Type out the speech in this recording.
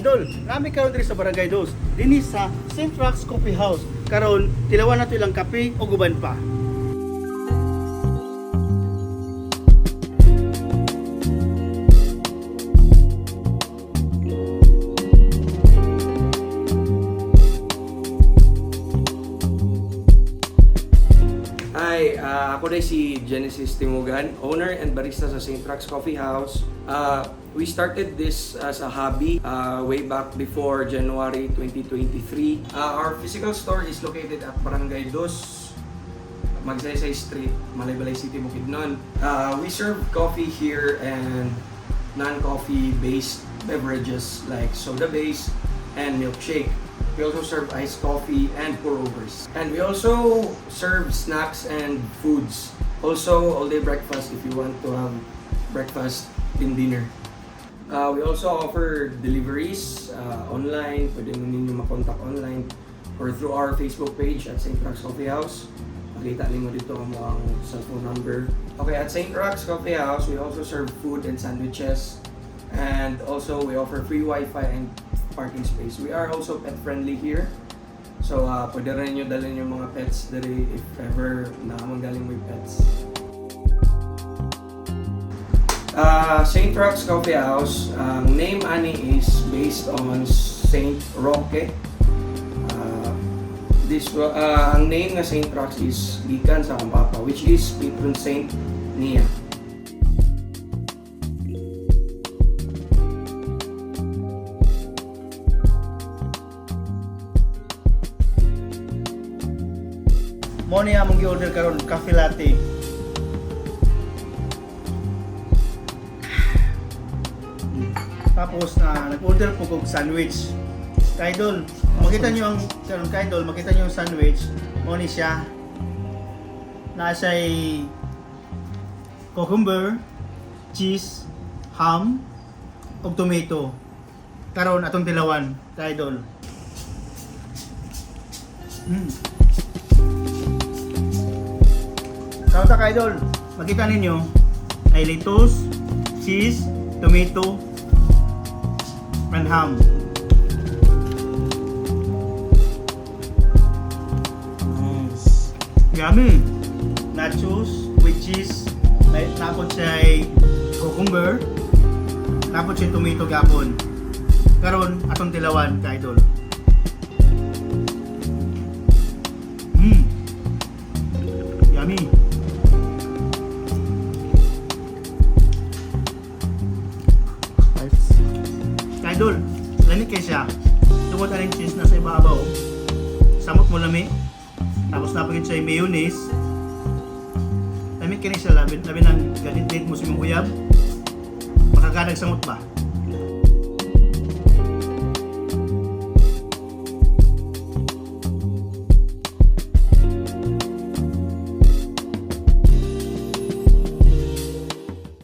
Idol, nami karon diri sa Barangay Dos, dinhi sa St. Rock's Coffee House. Karon tilawan nato ilang kape o guban pa. Hi, ako na si Genesis Timugan, owner and barista sa St. Rock's Coffee House. We started this as a hobby way back before January 2023. Our physical store is located at Barangay Dos, Magsaysay Street, Malaybalay City, Bukidnon. We serve coffee here and non-coffee based beverages like soda base and milkshake. We also serve iced coffee and pour-overs. And we also serve snacks and foods. Also, all-day breakfast if you want to have breakfast and dinner. We also offer deliveries online. Pwede mo ninyo makontak online or through our Facebook page at St. Rock's Coffee House. Makita ninyo dito ang cellphone number. Okay, at St. Rock's Coffee House, we also serve food and sandwiches. And also, we offer free Wi-Fi and parking space. We are also pet friendly here. So, pwede rin nyo dalhin yung mga pets dali if ever na magaling with pets. St. Rock's Coffee House, ang name ani is based on Saint Roque. Ang name na St. Rock's is gikan sa akong papa, which is patron saint niya. Mo ni among gi-order karon cafe latte. Tapos nag-order po kog sandwich. Kaidol, makita niyo ang karon kaidol, makita niyo yung sandwich. Mo ni siya. Nasa'y cucumber, cheese, ham, ug tomato. Karon atong tilawan, kaidol. Kauta ka-idol, makita ninyo ay lettuce, cheese, tomato, and ham. Yummy! Nachos with cheese, may tapos siya cucumber, tapos siya tomato gapon. Karon atong tilawan ka-idol. Yummy! Idol, lamig kayo siya. Tungkol aling cheese na sa ibabaw. Samot mo lami. Tapos napagin siya yung mayonnaise. Lamig kayo siya. Labi ng ganit mo sa mong uyab. Makakadag samot ba?